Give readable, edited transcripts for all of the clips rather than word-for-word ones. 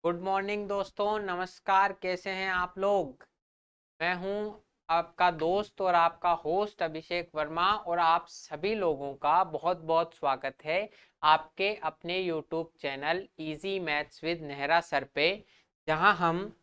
Good morning दोस्तों, नमस्कार। कैसे हैं आप लोग? मैं हूं आपका दोस्त और आपका होस्ट अभिषेक वर्मा और आप सभी लोगों का बहुत बहुत स्वागत है आपके अपने YouTube channel easy maths with Nehra sir पे, जहां हम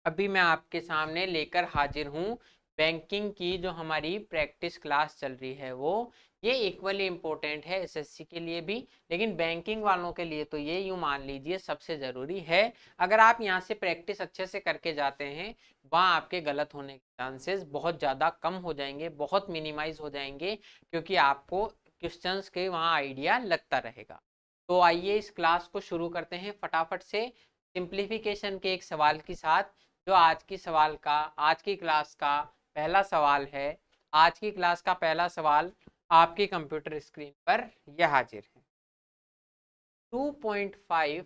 अभी मैं आपके सामने लेकर हाजिर हूँ बैंकिंग की जो हमारी प्रैक्टिस क्लास चल रही है वो ये इक्वली इम्पोर्टेंट है एसएससी के लिए भी, लेकिन बैंकिंग वालों के लिए तो ये यूँ मान लीजिए सबसे ज़रूरी है। अगर आप यहाँ से प्रैक्टिस अच्छे से करके जाते हैं, वहाँ आपके गलत होने के चांसेस बहुत ज़्यादा कम हो जाएंगे, बहुत मिनिमाइज हो जाएंगे, क्योंकि आपको क्वेश्चंस के वहाँ आइडिया लगता रहेगा। तो आइए इस क्लास को शुरू करते हैं फटाफट से सिंप्लीफिकेशन के एक सवाल के साथ, जो आज की क्लास का पहला सवाल है। आज की क्लास का पहला सवाल आपकी कंप्यूटर स्क्रीन पर यह हाजिर है। 2.5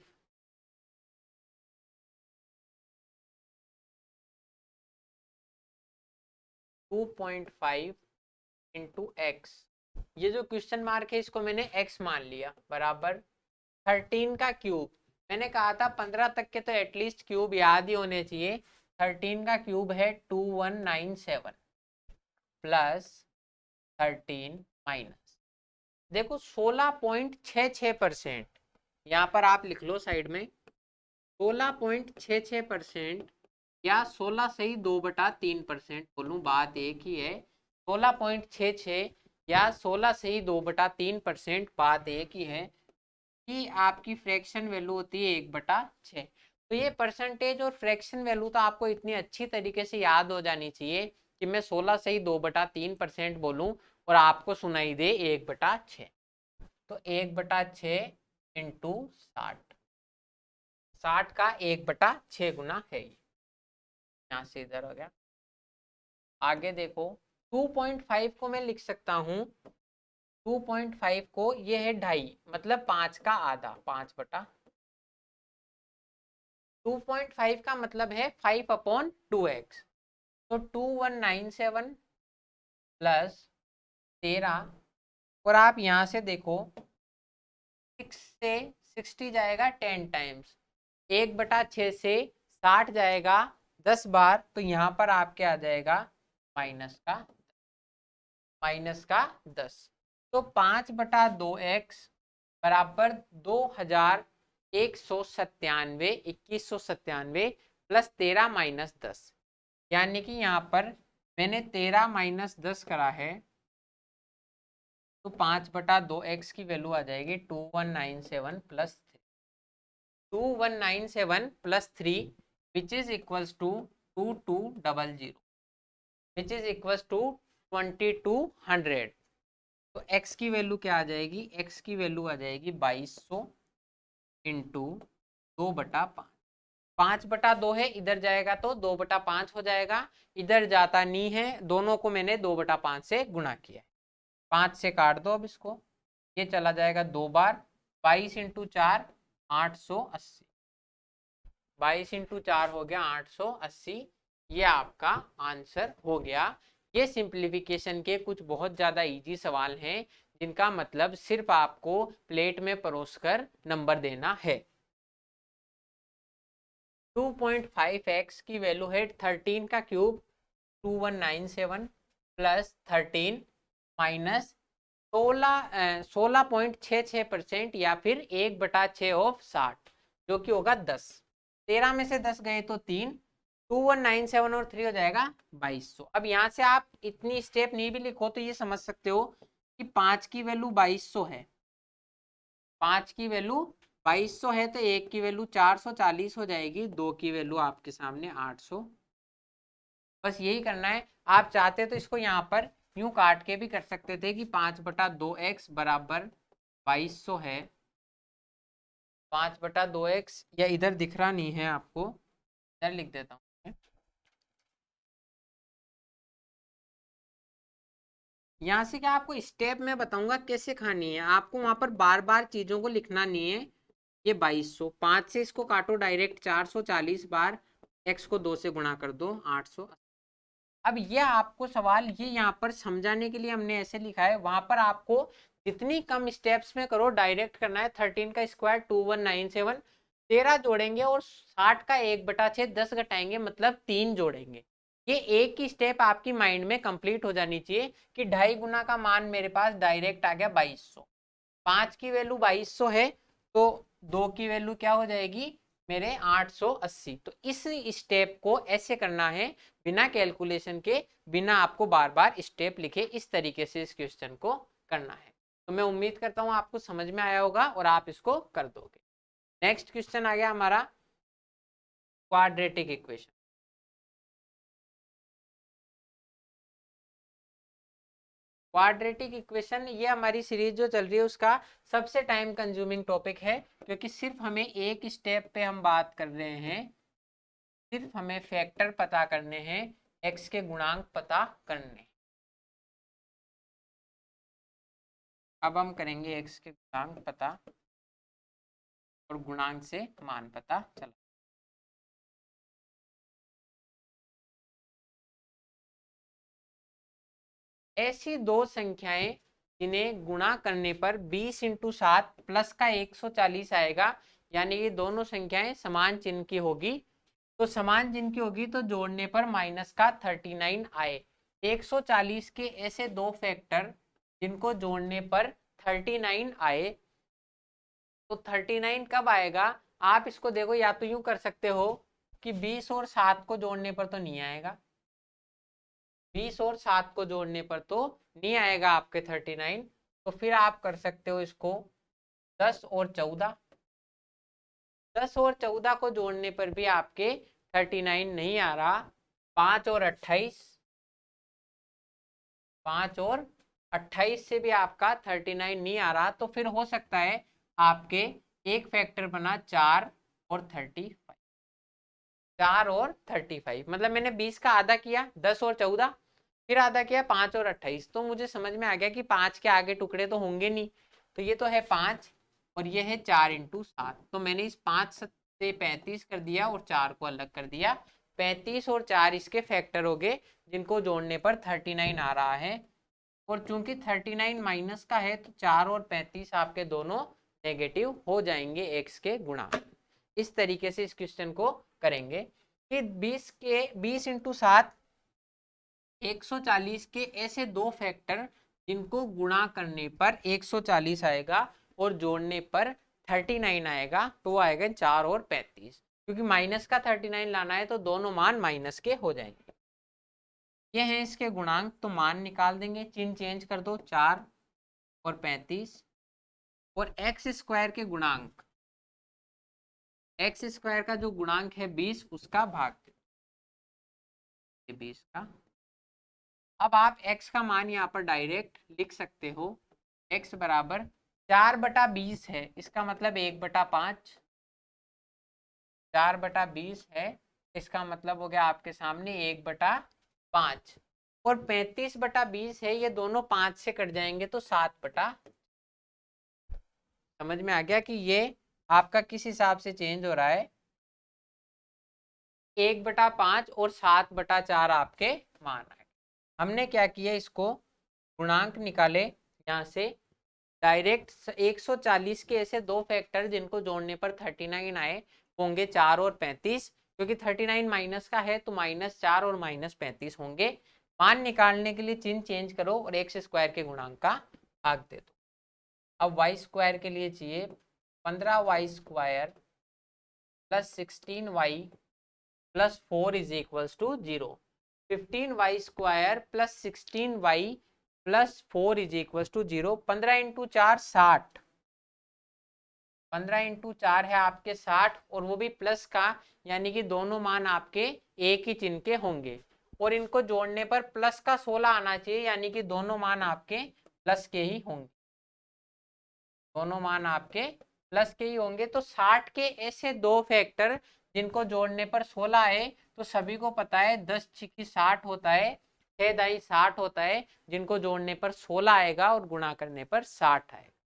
2.5 इंटू एक्स, ये जो क्वेश्चन मार्क है इसको मैंने एक्स मान लिया, बराबर 13 का क्यूब। मैंने कहा था 15 तक के तो एटलीस्ट क्यूब याद ही होने चाहिए। 13 का क्यूब है 2197 प्लस 13 माइनस, देखो 16.66%। यहाँ पर आप लिख लो साइड में 16.66%, या 16 से ही 2/3% बोलूँ, बात एक ही है। 16.66 या 16 से ही 2/3%, बात एक ही है कि आपकी फ्रैक्शन वैल्यू होती है 1/6। तो ये परसेंटेज और फ्रैक्शन वैल्यू तो आपको इतनी अच्छी तरीके से याद हो जानी चाहिए कि मैं 16 से ही 2/3% बोलूं और आपको सुनाई दे 1/6। तो 1/6 इंटू 60, 60 का 1/6 गुना है ये। यहाँ से इधर हो गया। आगे देखो 2.5 को मैं लिख सकता हूँ, 2.5 को ये है 2.5, मतलब 5 का आधा, 5/। 2.5 का मतलब है 5/2x, तो 2197 प्लस 13, और आप यहाँ से देखो 6 से 60 जाएगा 10 टाइम्स, 1/6 से 60 जाएगा 10 बार, तो यहाँ पर आपके आ जाएगा माइनस का 10। तो 5/2x बराबर 2197 प्लस 13 माइनस 10, यानी कि यहाँ पर मैंने 13 माइनस 10 करा है, तो 5/2x की वैल्यू आ जाएगी 2197 plus 2197 plus 3, which is equals to 2200, which is equals to 2200। तो x की वैल्यू क्या आ जाएगी? x की वैल्यू आ जाएगी 2200 इंटू 2/5। 5/2 है, इधर जाएगा तो 2/5 हो जाएगा, इधर जाता नहीं है, दोनों को मैंने 2/5 से गुणा किया है। 5 से काट दो अब इसको, ये चला जाएगा 2 बार, 22 इंटू 4 880, 22 इंटू 4 हो गया 880। ये आपका आंसर हो गया। ये सिंप्लीफिकेशन के कुछ बहुत ज़्यादा इजी सवाल हैं, जिनका मतलब सिर्फ आपको प्लेट में परोसकर नंबर देना है। 2.5x की वैल्यू है 13 का क्यूब 2197 प्लस 13 माइनस 16.66%, या फिर 1/6 ऑफ 60, जो कि होगा 10। 13 में से 10 गए तो 3, 2197 और 3 हो जाएगा 2200। अब यहाँ से आप इतनी स्टेप नहीं भी लिखो तो ये समझ सकते हो कि 5 की वैल्यू 2200 है, 5 की वैल्यू 2200 है, तो 1 की वैल्यू 440 हो जाएगी, 2 की वैल्यू आपके सामने 800। बस यही करना है। आप चाहते तो इसको यहाँ पर यूं काट के भी कर सकते थे कि 5/2x बराबर 2200 है। 5/2x, या इधर दिख रहा नहीं है आपको, इधर लिख देता हूँ। यहाँ से क्या आपको स्टेप में बताऊंगा कैसे खानी है, आपको वहां पर बार बार चीजों को लिखना नहीं है। ये 2200, 5 से इसको काटो डायरेक्ट 440 बार, x को 2 से गुणा कर दो 800। अब ये आपको सवाल ये यहाँ पर समझाने के लिए हमने ऐसे लिखा है, वहां पर आपको जितनी कम स्टेप्स में करो डायरेक्ट करना है। 13 का स्क्वायर 2197, 13 जोड़ेंगे और 60 का 1/6 10 घटाएंगे, मतलब 3 जोड़ेंगे। ये एक ही स्टेप आपकी माइंड में कंप्लीट हो जानी चाहिए कि 2.5 गुना का मान मेरे पास डायरेक्ट आ गया 2200। 5 की वैल्यू 2200 है तो 2 की वैल्यू क्या हो जाएगी मेरे 880। तो इस स्टेप को ऐसे करना है बिना कैलकुलेशन के, बिना आपको बार बार स्टेप लिखे, इस तरीके से इस क्वेश्चन को करना है। तो मैं उम्मीद करता हूं आपको समझ में आया होगा और आप इसको कर दोगे। नेक्स्ट क्वेश्चन आ गया हमारा क्वाड्रेटिक इक्वेशन। क्वाड्रेटिक इक्वेशन ये हमारी सीरीज जो चल रही है उसका सबसे टाइम कंज्यूमिंग टॉपिक है, क्योंकि सिर्फ हमें एक स्टेप पे हम बात कर रहे हैं, सिर्फ हमें फैक्टर पता करने हैं, एक्स के गुणांक पता करने। अब हम करेंगे एक्स के गुणांक पता और गुणांक से मान पता चला। ऐसी दो संख्याएं जिन्हें गुणा करने पर 20 × 7 प्लस का 140 आएगा, यानी ये दोनों संख्याएं समान चिन्ह की होगी। तो समान चिन्ह की होगी तो जोड़ने पर माइनस का 39 आए। 140 के ऐसे दो फैक्टर जिनको जोड़ने पर 39 आए, तो 39 कब आएगा? आप इसको देखो, या तो यूं कर सकते हो कि 20 और 7 को जोड़ने पर तो नहीं आएगा, 20 और 7 को जोड़ने पर तो नहीं आएगा आपके 39। तो फिर आप कर सकते हो इसको 10 और 14, 10 और 14 को जोड़ने पर भी आपके 39 नहीं आ रहा। 5 और 28, 5 और 28 से भी आपका 39 नहीं आ रहा। तो फिर हो सकता है आपके एक फैक्टर बना 4 और 35, 4 और 35, मतलब मैंने 20 का आधा किया 10 और 14, फिर आधा किया 5 और 28। तो मुझे समझ में आ गया कि 5 के आगे टुकड़े तो होंगे नहीं, तो ये तो है 5 और ये है 4 × 7। तो मैंने इस 5 से 35 कर दिया और 4 को अलग कर दिया। 35 और 4 इसके फैक्टर हो गए जिनको जोड़ने पर 39 आ रहा है। और चूंकि 39 माइनस का है तो 4 और 35 आपके दोनों नेगेटिव हो जाएंगे एक्स के गुणा। इस तरीके से इस क्वेश्चन को करेंगे कि 20 × 7 140 के ऐसे दो फैक्टर जिनको गुणा करने पर 140 आएगा और जोड़ने पर 39 आएगा, तो वो आएगा 4 और 35। क्योंकि माइनस का 39 लाना है तो दोनों मान माइनस के हो जाएंगे। ये हैं इसके गुणांक, तो मान निकाल देंगे, चिन्ह चेंज कर दो, 4 और 35। और एक्स स्क्वायर के गुणांक, एक्स स्क्वायर का जो गुणांक है 20, उसका भाग 20 का। अब आप x का मान यहाँ पर डायरेक्ट लिख सकते हो, x बराबर 4/20 है, इसका मतलब 1/5, 4/20 है, इसका मतलब हो गया आपके सामने 1/5। और 35/20 है, ये दोनों 5 से कट जाएंगे तो 7/। समझ में आ गया कि ये आपका किस हिसाब से चेंज हो रहा है? 1/5 और 7/4 आपके मान आए। हमने क्या किया, इसको गुणांक निकाले यहाँ से डायरेक्ट। 140 के ऐसे दो फैक्टर जिनको जोड़ने पर 39 आए होंगे 4 और 35, क्योंकि 39 माइनस का है तो -4 और -35 होंगे। मान निकालने के लिए चिन्ह चेंज करो और एक्स स्क्वायर के गुणांक का भाग दे दो। अब वाई स्क्वायर के लिए चाहिए 15y² + 16y + 4 = 0। 15y² + 16y + 4 = 0। 15 × 4 60, 15 × 4 है आपके 60, और वो भी प्लस का, यानी कि दोनों मान आपके एक ही चिन्ह के होंगे। और इनको जोड़ने पर प्लस का 16 आना चाहिए, यानी कि दोनों मान आपके प्लस के ही होंगे, दोनों मान आपके प्लस के ही होंगे। तो 60 के ऐसे दो फैक्टर जिनको जोड़ने पर 16 आए, तो सभी को पता है 10 × 60 होता है, 6 × 60 होता है, जिनको जोड़ने पर 16 आएगा और गुणा करने पर 60 आएगा।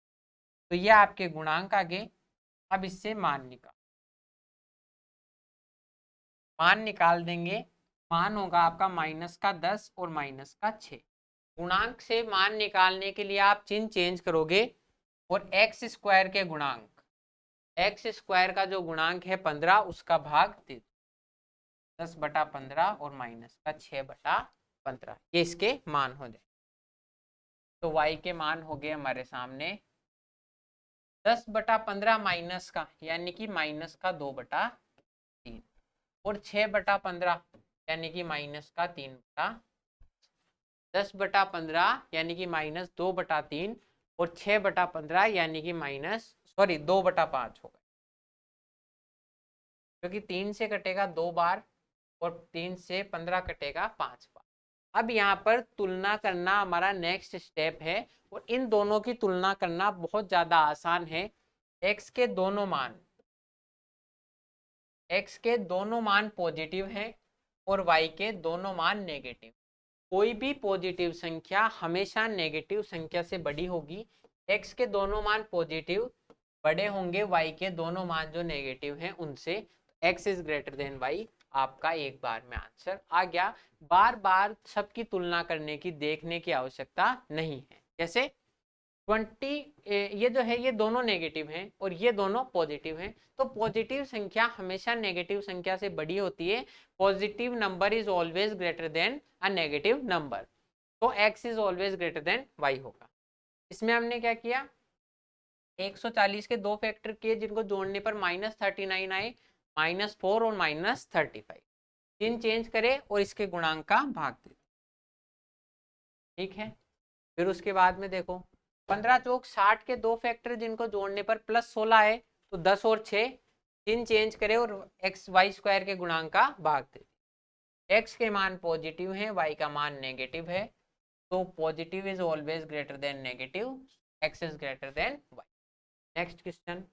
तो ये आपके गुणांक आ गए। अब इससे मान निकाल देंगे। मान होगा आपका -10 और -6। गुणांक से मान निकालने के लिए आप चिन्ह चेंज करोगे और एक्स स्क्वायर के गुणांक, एक्स स्क्वायर का जो गुणांक है 15 उसका भाग दे 10/15 और माइनस का 6/15, ये इसके मान हो जाए। तो y के मान हो गए हमारे सामने 10/15 माइनस का यानी कि माइनस का 2/3 और 6/15 यानी कि माइनस का 3/, 10/15 यानी कि -2/3 और 6/15 यानी कि -2/5 होगा, क्योंकि 3 से कटेगा 2 बार और 3 से 15 कटेगा 5 बार। अब यहाँ पर तुलना करना हमारा नेक्स्ट स्टेप है और इन दोनों की तुलना करना बहुत ज्यादा आसान है। x के दोनों मान पॉजिटिव हैं और y के दोनों मान नेगेटिव। कोई भी पॉजिटिव संख्या हमेशा नेगेटिव संख्या से बड़ी होगी। x के दोनों मान पॉजिटिव बड़े होंगे y के दोनों मान जो नेगेटिव हैं उनसे। x is greater then y, आपका एक बार में आंसर आ गया। बार बार सबकी तुलना करने की देखने की आवश्यकता नहीं है। जैसे 20, ये जो है ये दोनों नेगेटिव हैं और ये दोनों पॉजिटिव हैं, तो पॉजिटिव संख्या हमेशा नेगेटिव संख्या से बड़ी होती है। Positive number is always greater then a negative number, तो x is always greater then y होगा। इसमें हमने क्या किया, 140 के दो फैक्टर किए जिनको जोड़ने पर -39 आए, -4 और -35, चिन्ह चेंज करे और इसके गुणांक का भाग दे। ठीक है, फिर उसके बाद में देखो 15 चौक 60 के दो फैक्टर जिनको जोड़ने पर +16 आए, तो 10 और 6, चिन्ह चेंज करे और एक्स वाई स्क्वायर के गुणांक का भाग दे। एक्स के मान पॉजिटिव है, वाई का मान नेगेटिव है, तो positive is always greater than negative, X is greater than Y. Next question,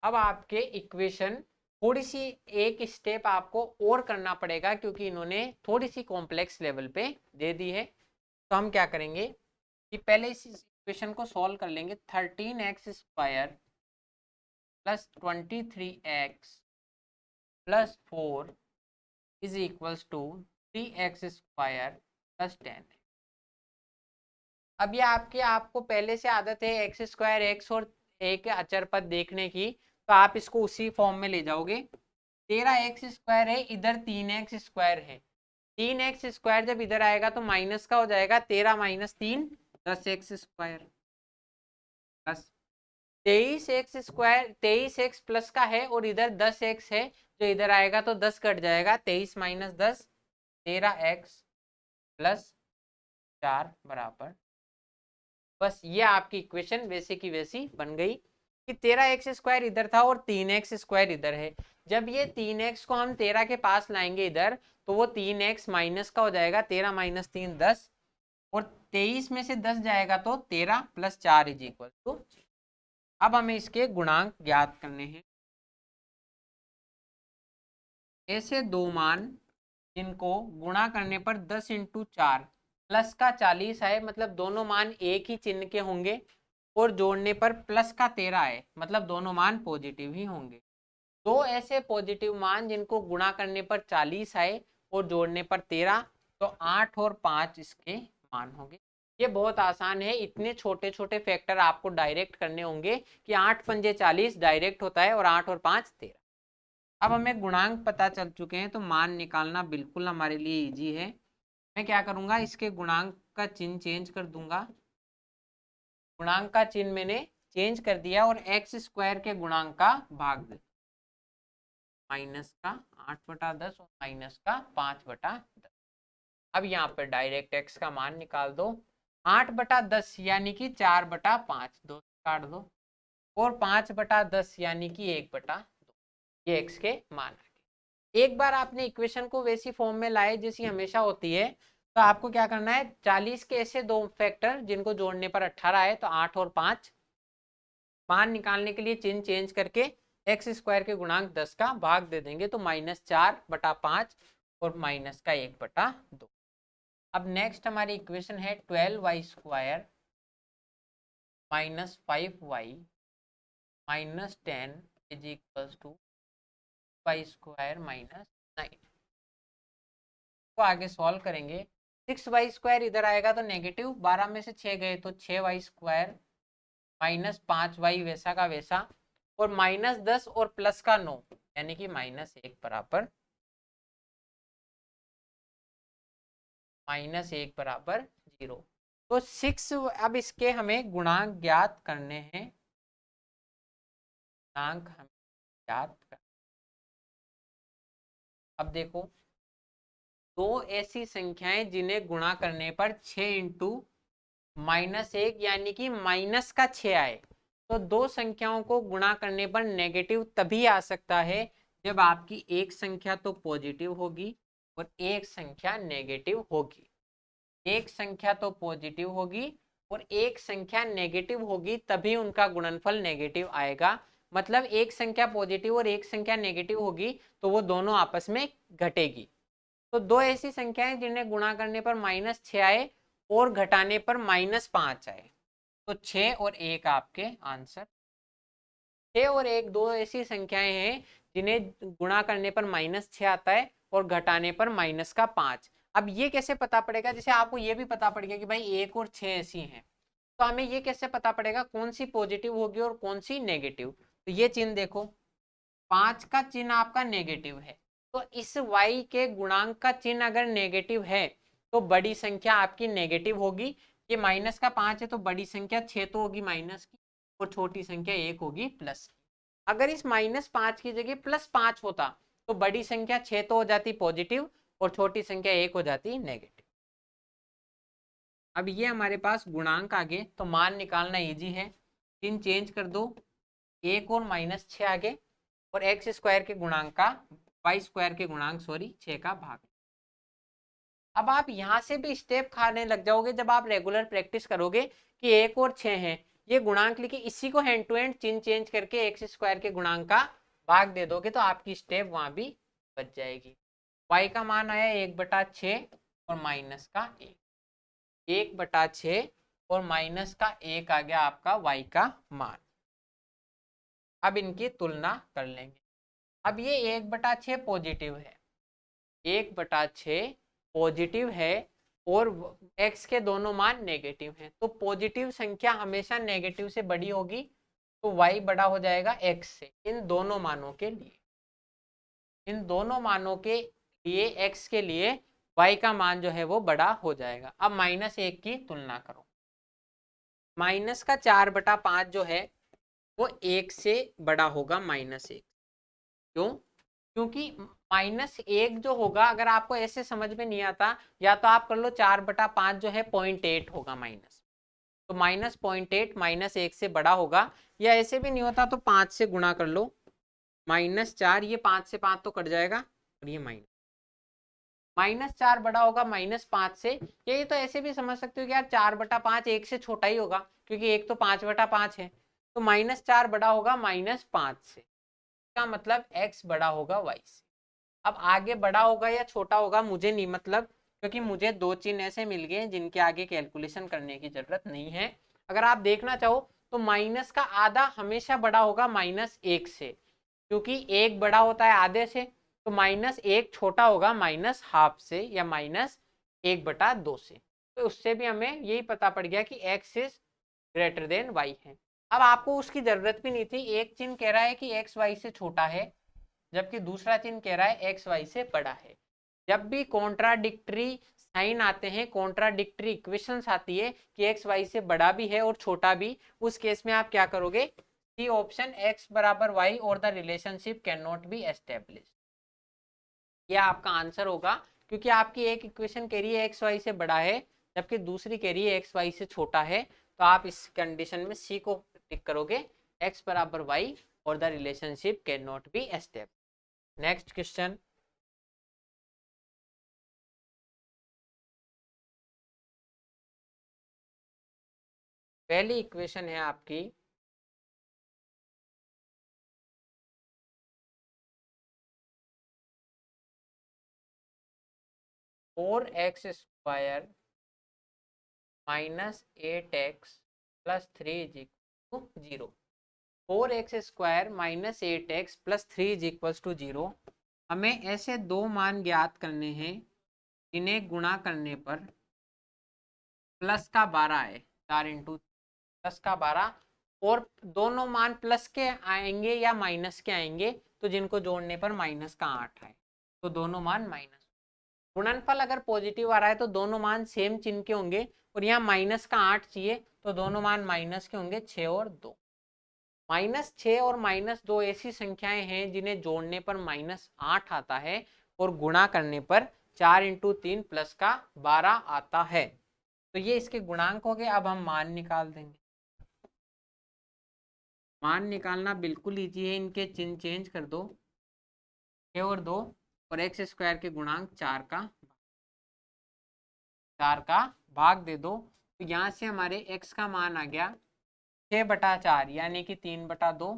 अब आपके इक्वेशन थोड़ी सी एक स्टेप आपको और करना पड़ेगा क्योंकि इन्होंने थोड़ी सी कॉम्प्लेक्स लेवल पे दे दी है। तो हम क्या करेंगे कि पहले इस इक्वेशन को सॉल्व कर लेंगे। 13x² plus 23x+4 is equals to 3x² plus 10। अब ये आपको पहले से आदत है x² x और एक अचर पद देखने की, तो आप इसको उसी फॉर्म में ले जाओगे। 13x² है, इधर 3x² है, 3x² जब इधर आएगा तो माइनस का हो जाएगा, 13 - 3 10x² plus 23x² 23x plus का है और इधर 10x है, जो इधर आएगा तो 10 कट जाएगा, 23 - 10 13x प्लस 4 बराबर। बस ये आपकी इक्वेशन वैसे की वैसी बन गई कि 13x² इधर था और 3x² इधर है। जब ये 3x को हम 13 के पास लाएंगे इधर, तो वो 3x माइनस का हो जाएगा, 13 - 3 10 और 23 में से 10 जाएगा तो 13 + 4 इज इक्वल टू। अब हमें इसके गुणांक ज्ञात करने हैं। ऐसे दो मान जिनको गुणा करने पर 10 × 4 प्लस का 40 आए, मतलब दोनों मान एक ही चिन्ह के होंगे, और जोड़ने पर प्लस का 13 आए, मतलब दोनों मान पॉजिटिव ही होंगे। दो ऐसे पॉजिटिव मान जिनको गुणा करने पर 40 आए और जोड़ने पर 13, तो 8 और 5 इसके मान होंगे। ये बहुत आसान है, इतने छोटे छोटे फैक्टर आपको डायरेक्ट करने होंगे कि 8 × 5 = 40 डायरेक्ट होता है और 8 और 5 13। अब हमें गुणांक पता चल चुके हैं तो मान निकालना बिल्कुल हमारे लिए इजी है। मैं क्या करूंगा, इसके गुणांक का चिन्ह चेंज कर दूंगा। गुणांक का चिन्ह मैंने चेंज कर दिया और x² के गुणांक का भाग दे, माइनस का 8/10 और माइनस का 5/10। अब यहाँ पर डायरेक्ट x का मान निकाल दो। 8/10 यानी कि 4/5, 2 काट दो, और 5/10 यानी कि 1/2, ये x के मान आ गए। एक बार आपने इक्वेशन को वैसी फॉर्म में लाए जैसी हमेशा होती है, तो आपको क्या करना है, 40 के ऐसे दो फैक्टर जिनको जोड़ने पर 18 आए, तो 8 और 5 मान निकालने के लिए चिन्ह चेंज करके x² के गुणांक 10 का भाग दे देंगे, तो -4/5 और माइनस का 1/2। अब नेक्स्ट हमारी इक्वेशन है 12y² - 5y -10 is equal to y² -9 को आगे सॉल्व करेंगे। 6y² इधर आएगा तो नेगेटिव, 12 में से 6 गए तो 6y² -5y वैसा का वैसा, और -10 और प्लस का 9 यानी कि -1 बराबर -1 बराबर 0। तो 6, अब इसके हमें गुणांक ज्ञात करने हैं, गुणांक हमें ज्ञात कर। अब देखो, दो ऐसी संख्याएं जिन्हें गुणा करने पर 6 इंटू -1 यानी कि माइनस का 6 आए, तो दो संख्याओं को गुणा करने पर नेगेटिव तभी आ सकता है जब आपकी एक संख्या तो पॉजिटिव होगी और एक संख्या नेगेटिव होगी। एक संख्या तो पॉजिटिव होगी और एक संख्या नेगेटिव होगी, तभी उनका गुणनफल नेगेटिव आएगा। मतलब एक संख्या पॉजिटिव और एक संख्या नेगेटिव होगी तो वो दोनों आपस में घटेगी। तो दो ऐसी संख्याएं जिन्हें गुणा करने पर -6 आए और घटाने पर -5 आए, तो 6 और 1 आपके आंसर। 6 और 1 दो ऐसी संख्याएं हैं जिन्हें गुणा करने पर -6 आता है और घटाने पर -5। अब ये कैसे पता पड़ेगा? जैसे आपको ये भी पता पड़ गया कि भाई 1 और 6 ऐसी हैं, तो हमें ये कैसे पता पड़ेगा कौन सी पॉजिटिव होगी और कौन सी नेगेटिव? तो ये चिन्ह देखो, 5 का चिन्ह आपका नेगेटिव है, तो इस y के गुणांक का चिन्ह अगर नेगेटिव है तो बड़ी संख्या आपकी नेगेटिव होगी। ये -5 है तो बड़ी संख्या 6 तो होगी माइनस की, और छोटी संख्या 1 होगी प्लस की। अगर इस -5 की जगह +5 होता तो बड़ी संख्या 6 तो हो जाती पॉजिटिव और छोटी संख्या 1 हो जाती नेगेटिव। अब ये हमारे पास गुणांक आ गए, तो मान निकालना इजी है। चिन्ह चेंज कर दो, 1 और -6 आगे, और x² के गुणांक का y² के गुणांक 6 का भाग। अब आप यहां से भी स्टेप खाने लग जाओगे जब आप रेगुलर प्रैक्टिस करोगे कि 1 और 6 हैं, ये गुणांक लिखे, इसी को हैंड टू हैंड चिन्ह चेंज करके x² के गुणांक का भाग दे दोगे तो आपकी स्टेप वहां भी बच जाएगी। y का मान आया 1/6 और माइनस का 1, 1/6 और माइनस का 1 आ गया आपका y का मान। अब इनकी तुलना कर लेंगे। अब ये 1/6 पॉजिटिव है, 1/6 पॉजिटिव है और x के दोनों मान नेगेटिव हैं, तो पॉजिटिव संख्या हमेशा नेगेटिव से बड़ी होगी, तो y बड़ा हो जाएगा x से इन दोनों मानों के लिए। इन दोनों मानों के लिए x के लिए y का मान जो है वो बड़ा हो जाएगा। अब -1 की तुलना करो, माइनस का 4/5 जो है वो 1 से बड़ा होगा -1। क्यों? क्योंकि -1 जो होगा, अगर आपको ऐसे समझ में नहीं आता, या तो आप कर लो 4/5 जो है 0.8 होगा माइनस, तो -0.8 -1 से बड़ा होगा, या ऐसे भी नहीं होता तो 5 से गुणा कर लो, -4, ये 5 से 5 तो कट जाएगा और ये -4 बड़ा होगा -5 से। ये तो ऐसे भी समझ सकते हो कि यार 4/5 1 से छोटा ही होगा, क्योंकि 1 तो 5/5 है, तो -4 बड़ा होगा -5 से, का मतलब x बड़ा होगा y से। अब आगे बड़ा होगा या छोटा होगा मुझे नहीं मतलब, क्योंकि मुझे दो चिन्ह ऐसे मिल गए जिनके आगे कैलकुलेशन करने की जरूरत नहीं है। अगर आप देखना चाहो तो माइनस का आधा हमेशा बड़ा होगा -1 से, क्योंकि 1 बड़ा होता है आधे से, तो -1 छोटा होगा -12 से या -1/2 से। तो उससे भी हमें यही पता पड़ गया कि x is greater then y है। अब आपको उसकी जरूरत भी नहीं थी, एक चिन्ह कह रहा है कि x y से छोटा है, जबकि दूसरा चिन्ह कह रहा है एक्स वाई से बड़ा है। जब भी कॉन्ट्राडिक्टरी साइन आते हैं, कॉन्ट्राडिक्टरी इक्वेशंस आती है कि एक्स वाई से बड़ा भी है और छोटा भी, उस केस में आप क्या करोगे? सी ऑप्शन x बराबर y और the relationship can not be establish, यह आपका आंसर होगा। क्योंकि आपकी एक इक्वेशन कह रही है एक्स वाई से बड़ा है, जबकि दूसरी कह रही है एक्स वाई से छोटा है, तो आप इस कंडीशन में सी को टिक करोगे, x बराबर y और the relationship can not be establish. Next question, पहली इक्वेशन है आपकी 4x² -8x + 3 = 0। 4x² minus 8x plus 3 is equals to 0। हमें ऐसे दो मान ज्ञात करने हैं इन्हें गुणा करने पर प्लस का 12 है, 4 इंटू प्लस का 12, और दोनों मान प्लस के आएंगे या माइनस के आएंगे, तो जिनको जोड़ने पर माइनस का 8 है, तो दोनों मान माइनस। गुणनफल अगर पॉजिटिव आ रहा है तो दोनों मान सेम चिन्ह के होंगे, और यहाँ माइनस का 8 चाहिए तो दोनों मान माइनस के होंगे, 6 और 2। -6 और -2 ऐसी संख्याएं हैं जिन्हें जोड़ने पर -8 आता है और गुणा करने पर 4 इंटू 3 प्लस का 12 आता है। तो ये इसके गुणांक हो गए। अब हम मान निकाल देंगे। मान निकालना बिल्कुल ईजी है, इनके चिन्ह चेंज कर दो, 6 और 2 और x² के गुणांक 4 का भाग दे दो। तो यहाँ से हमारे x का मान आ गया 6/4 यानी कि 3/2,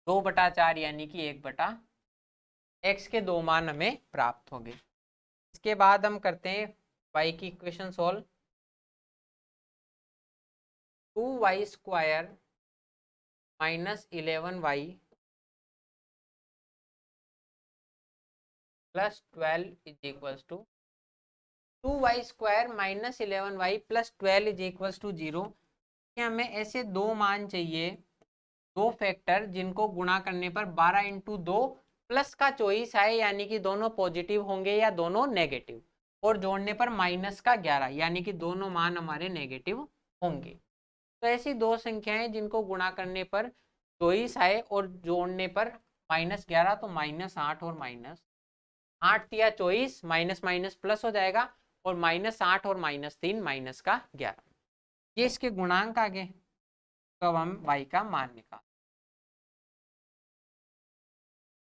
2/4 यानी कि 1/x के दो मान हमें प्राप्त हो गए। इसके बाद हम करते हैं y की equation solve. 2y² minus 11y plus 12 is equals to 2y² minus 11y plus 12 is equals to 0। हमें ऐसे दो मान चाहिए, दो फैक्टर जिनको गुणा करने पर 12 इंटू 2 प्लस का चॉइस आए, यानी कि दोनों पॉजिटिव होंगे या दोनों नेगेटिव, और जोड़ने पर माइनस का 11 यानी कि दोनों मान हमारे नेगेटिव होंगे। तो ऐसी दो संख्याएं जिनको गुणा करने पर चॉइस आए और जोड़ने पर -11, तो -8 और -8 दिया चॉइस, माइनस माइनस प्लस हो जाएगा, और -8 और -3 -11, ये इसके गुणांक आ गए। तो अब हम y का मान निकाल,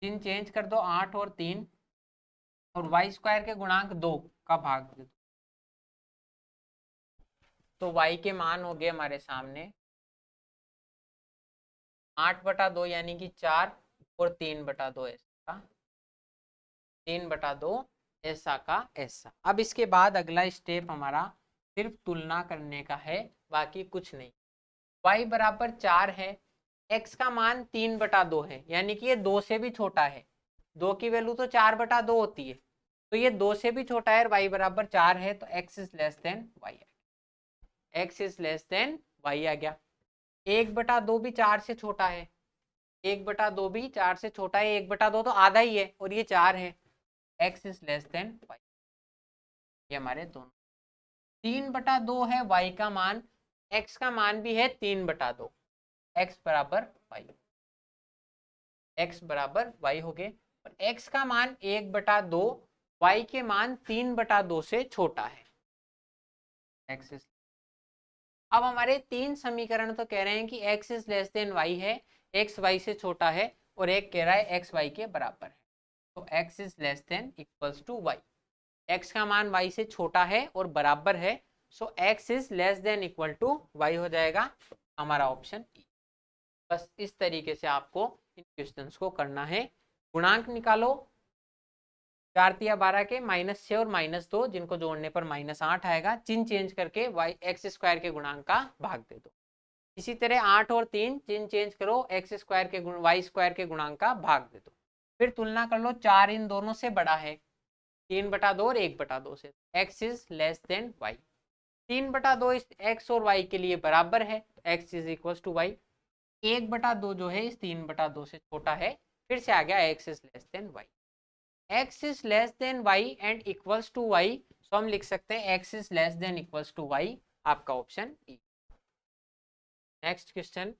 चिन्ह चेंज कर दो, 8 और 3, और y² के गुणांक 2 का भाग दे दो, तो y के मान हो गए हमारे सामने 8/2 यानी कि 4 और 3/2 ऐसा, 3/2 ऐसा का ऐसा। अब इसके बाद अगला स्टेप हमारा सिर्फ तुलना करने का है, बाकी कुछ नहीं। y बराबर 4 है, x का मान 3/2 है, यानी कि ये 2 से भी छोटा है। 2 की वैल्यू तो 4/2 होती है, तो ये 2 से भी छोटा है, और y बराबर 4 है, तो x is less than y, x is less than y आ गया। 1/2 भी 4 से छोटा है, 1/2 भी 4 से छोटा है, 1/2 तो आधा ही है, और ये 4 है, x is less than y। ये हमारे दोनों 3/2 है y का मान, x का मान भी है 3/2, x बराबर y, x बराबर y हो गए, और x का मान 1/2, y के मान 3/2 से छोटा है, x इज। अब हमारे तीन समीकरण तो कह रहे हैं कि x is less than y है, x y से छोटा है, और एक कह रहा है x y के बराबर है, तो x is less than equals to y। x का मान y से छोटा है और बराबर है, so x is less than equal to y हो जाएगा हमारा ऑप्शन ई। बस इस तरीके से आपको इन क्वेश्चंस को करना है। गुणांक निकालो, 4 तिया 12 के -6 और -2, जिनको जोड़ने पर -8 आएगा। चिन्ह चेंज करके x² के गुणांक का भाग दे दो। इसी तरह 8 और 3 चिन्ह चेंज करो, x² के y² के गुणांक का भाग दे दो। फिर तुलना कर लो, 4 इन दोनों से बड़ा है, 3/2 और 1/2 से, x is less than y। 3/2 इस x और y के लिए बराबर है, x is equal to y। 1/2 जो है इस 3/2 से छोटा है, फिर से आ गया x is less than y। x is less than y and equals to y, so हम लिख सकते हैं x is less than equals to y, आपका ऑप्शन ई। Next question.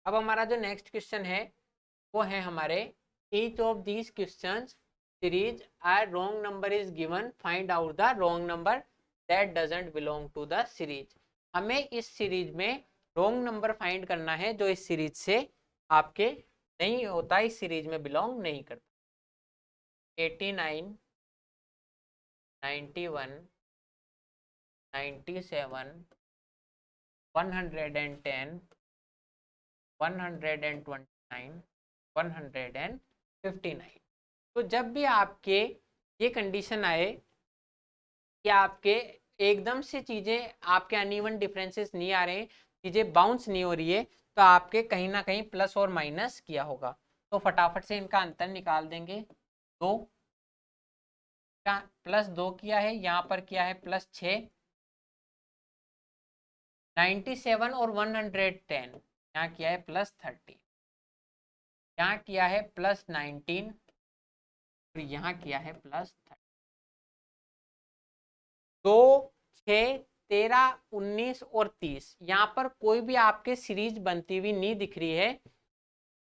अब हमारा जो नेक्स्ट क्वेश्चन है वो है हमारे, each of these questions series a wrong number is given, find out the wrong number that doesn't belong to the series। हमें इस सीरीज में रॉन्ग नंबर फाइंड करना है जो इस सीरीज से आपके नहीं होता, इस सीरीज में बिलोंग नहीं करता। 89, 91, 97, 110, 129, 159। तो जब भी आपके ये कंडीशन आए कि आपके एकदम से चीज़ें, आपके अनइवन डिफरेंसेस नहीं आ रहे हैं, चीज़ें बाउंस नहीं हो रही है, तो आपके कहीं ना कहीं प्लस और माइनस किया होगा। तो फटाफट से इनका अंतर निकाल देंगे। 2 का +2 किया है, यहाँ पर किया है +6। 97 और 110 यहाँ किया है +13, यहाँ किया है +19 और यहाँ किया है +30। 2, 6, 13, 19 और 30 यहाँ पर कोई भी आपके सीरीज बनती हुई नहीं दिख रही है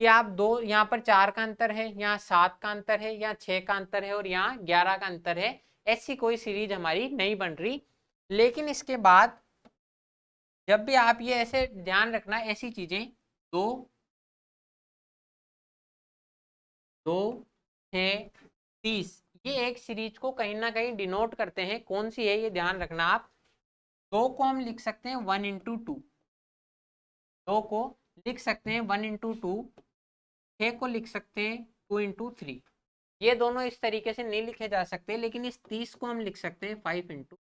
कि आप दो, यहाँ पर 4 का अंतर है, यहाँ 7 का अंतर है, यहाँ 6 का अंतर है और यहाँ 11 का अंतर है। ऐसी कोई सीरीज हमारी नहीं बन रही। लेकिन इसके बाद जब भी आप ये ऐसे ध्यान रखना, ऐसी चीजें 2, 2, 6, 30 ये एक सीरीज को कहीं ना कहीं डिनोट करते हैं। कौन सी है ये ध्यान रखना आप। 2 को हम लिख सकते हैं 1 × 2, 2 को लिख सकते हैं 1 × 2, 6 को लिख सकते हैं 2 × 3। ये दोनों इस तरीके से नहीं लिखे जा सकते, लेकिन इस 30 को हम लिख सकते हैं 5 ×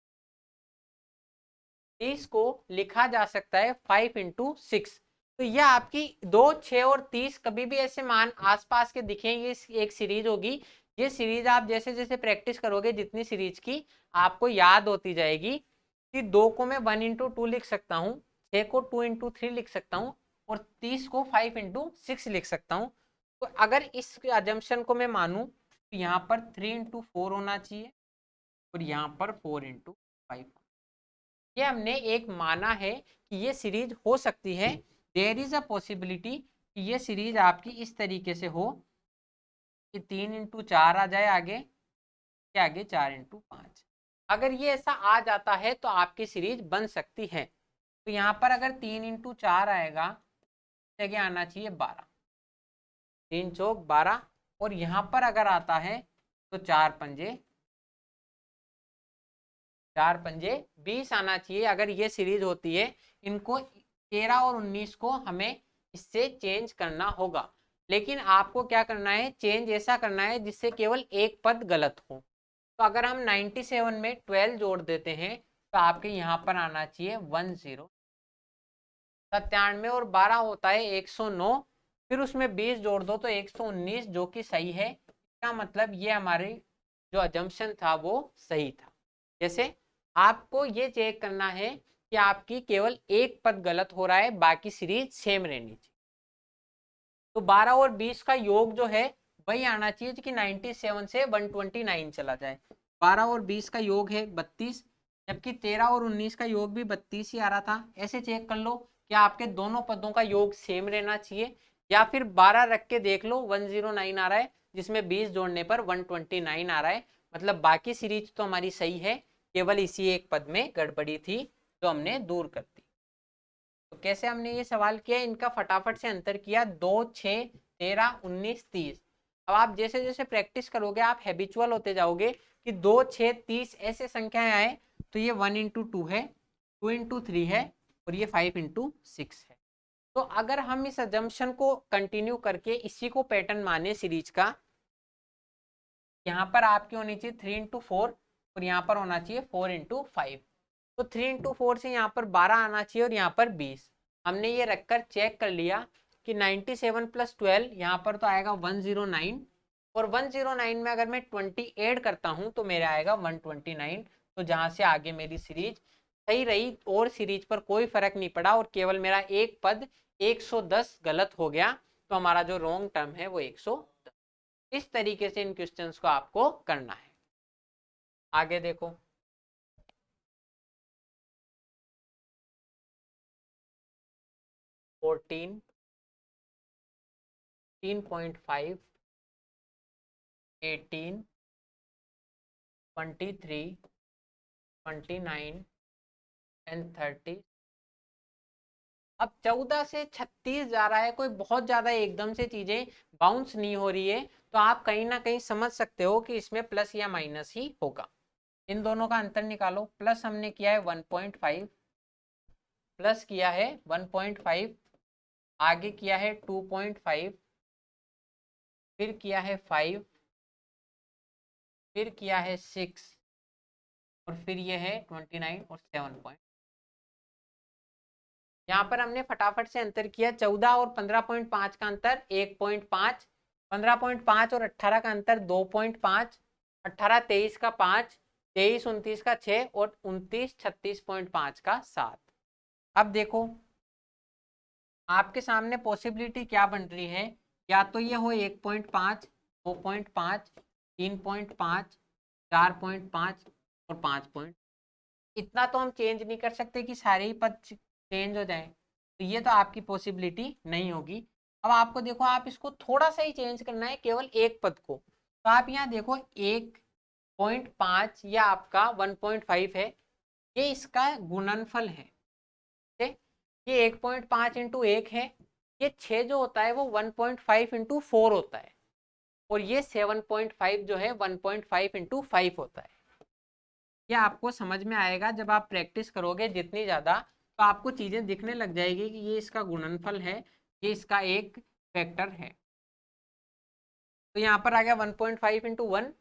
30 को लिखा जा सकता है 5 × 6। तो यह आपकी 2, 6 और 30 कभी भी ऐसे मान आसपास के दिखेंगे, ये एक सीरीज होगी। ये सीरीज आप जैसे जैसे प्रैक्टिस करोगे, जितनी सीरीज की आपको याद होती जाएगी कि 2 को मैं 1 × 2 लिख सकता हूँ, 6 को 2 × 3 लिख सकता हूँ और 30 को 5 × 6 लिख सकता हूँ। तो अगर इस अजम्पशन को मैं मानूं तो यहाँ पर 3 × 4 होना चाहिए और यहाँ पर 4 × 5। ये हमने एक माना है कि ये सीरीज हो सकती है। देयर इज अ पॉसिबिलिटी कि ये सीरीज आपकी इस तरीके से हो कि 3 × 4 आ जाए आगे, के आगे 4 × 5। अगर ये ऐसा आ जाता है तो आपकी सीरीज बन सकती है। तो यहाँ पर अगर 3 × 4 आएगा, जगह आना चाहिए 12, 3 चौक 12 और यहाँ पर अगर आता है तो 4 पंजे 20 आना चाहिए। अगर ये सीरीज होती है, इनको 13 और 19 को हमें इससे चेंज करना होगा। लेकिन आपको क्या करना है, चेंज ऐसा करना है जिससे केवल एक पद गलत हो। तो अगर हम 97 में 12 जोड़ देते हैं तो आपके यहाँ पर आना चाहिए 10। 97 और 12 होता है 109, फिर उसमें 20 जोड़ दो तो 119, जो कि सही है। इसका मतलब ये हमारी जो अजम्पशन था वो सही था। जैसे आपको ये चेक करना है कि आपकी केवल एक पद गलत हो रहा है, बाकी सीरीज सेम रहनी चाहिए। तो 12 और 20 का योग जो है वही आना चाहिए कि 97 से 129 चला जाए। 12 और 20 का योग है 32, जबकि 13 और 19 का योग भी 32 ही आ रहा था। ऐसे चेक कर लो कि आपके दोनों पदों का योग सेम रहना चाहिए, या फिर 12 रख के देख लो 109 आ रहा है, जिसमें 20 जोड़ने पर 129 आ रहा है। मतलब बाकी सीरीज तो हमारी सही है, केवल इसी एक पद में गड़बड़ी थी जो हमने दूर कर दी। तो कैसे हमने ये सवाल किया, इनका फटाफट से अंतर किया। 2, 6, 13, 19, 30। अब आप जैसे जैसे प्रैक्टिस करोगे आप हैबिचुअल होते जाओगे कि 2, 6, 30 ऐसे संख्याएं आए तो ये 1 × 2 है, 2 × 3 है और ये 5 × 6 है। तो अगर हम इस अजम्पशन को कंटिन्यू करके इसी को पैटर्न माने सीरीज का, यहाँ पर आपकी होनी चाहिए 3 × 4 और यहाँ पर होना चाहिए 4 × 5। तो 3 × 4 से यहाँ पर 12 आना चाहिए और यहाँ पर 20। हमने ये रखकर चेक कर लिया कि 97 + 12 यहाँ पर तो आएगा 109, और 109 में अगर मैं 20 ऐड करता हूँ तो मेरा आएगा 129। तो जहाँ से आगे मेरी सीरीज सही रही और सीरीज पर कोई फर्क नहीं पड़ा और केवल मेरा एक पद 110 गलत हो गया। तो हमारा जो रॉन्ग टर्म है वो 110। इस तरीके से इन क्वेश्चंस को आपको करना है। आगे देखो, 14, 13.5, 18, 23, 29 एंड 30। अब 14 से 36 जा रहा है, कोई बहुत ज्यादा एकदम से चीजें बाउंस नहीं हो रही है, तो आप कहीं ना कहीं समझ सकते हो कि इसमें प्लस या माइनस ही होगा। इन दोनों का अंतर निकालो। प्लस हमने किया है 1.5, प्लस किया है 1.5, आगे किया है 2.5, फिर किया है 5, फिर किया है 6 और फिर ये है 29 और 7 पॉइंट। यहाँ पर हमने फटाफट से अंतर किया, 14 और 15.5 का अंतर 1.5, 15.5 और 18 का अंतर 2.5, 18 23 का 5, 23 29 का 6 और 29 36.5 का 7। अब देखो आपके सामने पॉसिबिलिटी क्या बन रही है, या तो ये हो 1.5, 2.5, 3.5, 4.5 और 5 इतना तो हम चेंज नहीं कर सकते कि सारे ही पद चेंज हो जाएं, तो ये तो आपकी पॉसिबिलिटी नहीं होगी। अब आपको देखो आप इसको थोड़ा सा ही चेंज करना है, केवल एक पद को, तो आप यहाँ देखो 1.5 या आपका 1.5 है, ये इसका गुणनफल है। ठीक, ये 1.5 इंटू 1 है, ये 6 जो होता है वो 1.5 इंटू 4 होता है, और ये 7.5 जो है 1.5 इंटू 5 होता है। ये आपको समझ में आएगा जब आप प्रैक्टिस करोगे जितनी ज़्यादा, तो आपको चीज़ें दिखने लग जाएगी कि ये इसका गुणनफल है, ये इसका एक वेक्टर है। तो यहाँ पर आ गया 1.5 इंटू 1,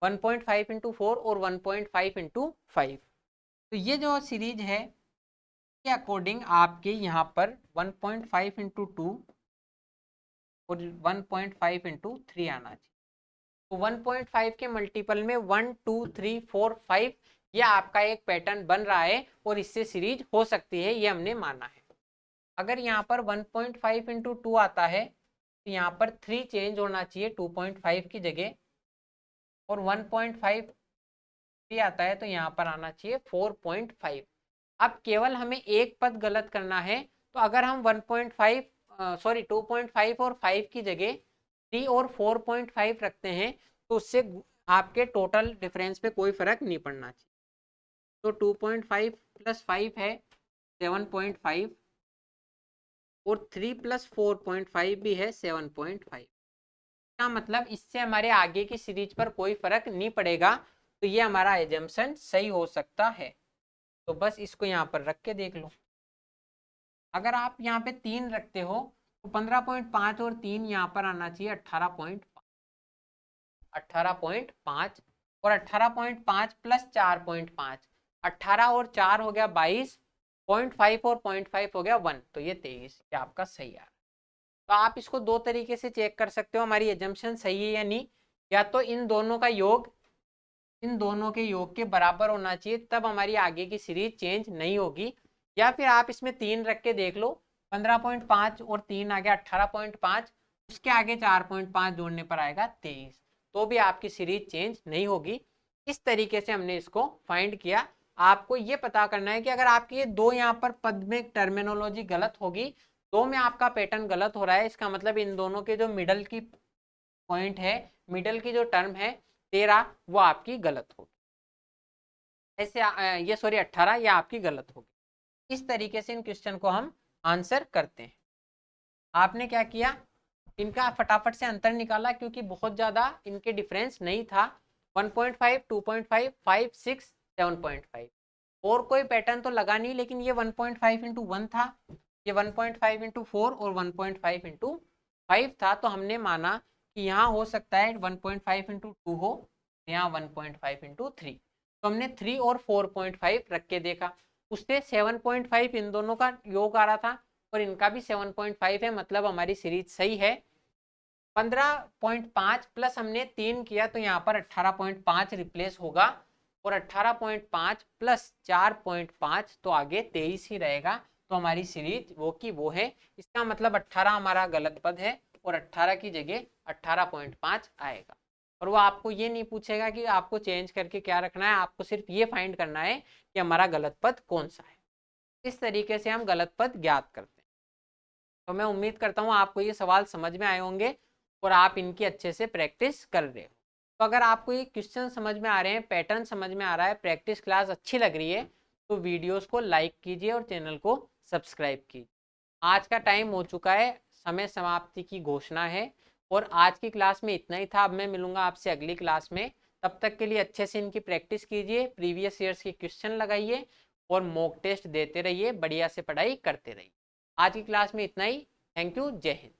1.5 इंटू 4 और 1.5 इंटू 5। तो ये जो सीरीज है के अकॉर्डिंग आपके यहाँ पर 1.5 इंटू 2 और 1.5 इंटू 3 आना चाहिए। तो 1.5 के मल्टीपल में 1 2 3 4 5 यह आपका एक पैटर्न बन रहा है, और इससे सीरीज हो सकती है, ये हमने माना है। अगर यहाँ पर 1.5 इंटू 2 आता है तो यहाँ पर 3 चेंज होना चाहिए 2.5 की जगह, और 1.5 3 आता है तो यहाँ पर आना चाहिए 4.5। अब केवल हमें एक पद गलत करना है, तो अगर हम 2.5 और 5 की जगह 3 और 4.5 रखते हैं, तो उससे आपके टोटल डिफरेंस पे कोई फर्क नहीं पड़ना चाहिए। तो 2.5 प्लस 5 है 7.5, और 3 प्लस 4.5 भी है 7.5। का मतलब इससे हमारे आगे की सीरीज पर कोई फर्क नहीं पड़ेगा, तो ये हमारा एजम्पशन सही हो सकता है। तो बस इसको यहाँ पर रख के देख लो। अगर आप यहाँ पे 3 रखते हो तो 15.5 और 3 यहाँ पर आना चाहिए 18.5, और 18.5 प्लस 4.5, 18 और 4 हो गया 22, 0.5 और 0.5 हो गया 1, तो ये 23 ये आपका सही आ रहा है। तो आप इसको दो तरीके से चेक कर सकते हो हमारी एजम्पशन सही है या नहीं। या तो इन दोनों का योग इन दोनों के योग के बराबर होना चाहिए, तब हमारी आगे की सीरीज चेंज नहीं होगी। या फिर आप इसमें 3 रख के देख लो, 15.5 और 3 आ गया 18.5, उसके आगे 4.5 जोड़ने पर आएगा 23, तो भी आपकी सीरीज चेंज नहीं होगी। इस तरीके से हमने इसको फाइंड किया। आपको ये पता करना है कि अगर आपकी ये दो यहाँ पर पद में टर्मिनोलॉजी गलत होगी, दो में आपका पैटर्न गलत हो रहा है, इसका मतलब इन दोनों के जो मिडल की पॉइंट है, मिडल की जो टर्म है 13, वो आपकी गलत होगी। ऐसे ये सॉरी 18 ये आपकी गलत होगी। इस तरीके से इन क्वेश्चन को हम आंसर करते हैं। आपने क्या किया, इनका फटाफट से अंतर निकाला, क्योंकि बहुत ज़्यादा इनके डिफरेंस नहीं था। 1.5, 2.5, 5, 6, 7.5, और कोई पैटर्न तो लगा नहीं, लेकिन ये 1.5 इंटू 1 था, ये 1.5 इंटू 4 और 1.5 इंटू 5 था। तो हमने माना कि यहाँ हो सकता है 1.5 इंटू 2 हो, यहाँ 1.5 इंटू 3। तो हमने 3 और 4.5 रख के देखा, उससे 7.5 इन दोनों का योग आ रहा था, और इनका भी 7.5 है, मतलब हमारी सीरीज सही है। 15.5 प्लस हमने 3 किया, तो यहाँ पर 18.5 रिप्लेस होगा, और 18.5 प्लस 4.5 तो आगे 23 ही रहेगा। तो हमारी सीरीज वो की वो है। इसका मतलब 18 हमारा गलत पद है, और 18 की जगह 18.5 आएगा। और वो आपको ये नहीं पूछेगा कि आपको चेंज करके क्या रखना है, आपको सिर्फ ये फाइंड करना है कि हमारा गलत पद कौन सा है। इस तरीके से हम गलत पद ज्ञात करते हैं। तो मैं उम्मीद करता हूँ आपको ये सवाल समझ में आए होंगे, और आप इनकी अच्छे से प्रैक्टिस कर रहे हो। तो अगर आपको ये क्वेश्चन समझ में आ रहे हैं, पैटर्न समझ में आ रहा है, प्रैक्टिस क्लास अच्छी लग रही है, तो वीडियोस को लाइक कीजिए और चैनल को सब्सक्राइब कीजिए। आज का टाइम हो चुका है, समय समाप्ति की घोषणा है, और आज की क्लास में इतना ही था। अब मैं मिलूंगा आपसे अगली क्लास में। तब तक के लिए अच्छे से इनकी प्रैक्टिस कीजिए, प्रीवियस ईयर्स के क्वेश्चन लगाइए, और मॉक टेस्ट देते रहिए, बढ़िया से पढ़ाई करते रहिए। आज की क्लास में इतना ही। थैंक यू, जय हिंद।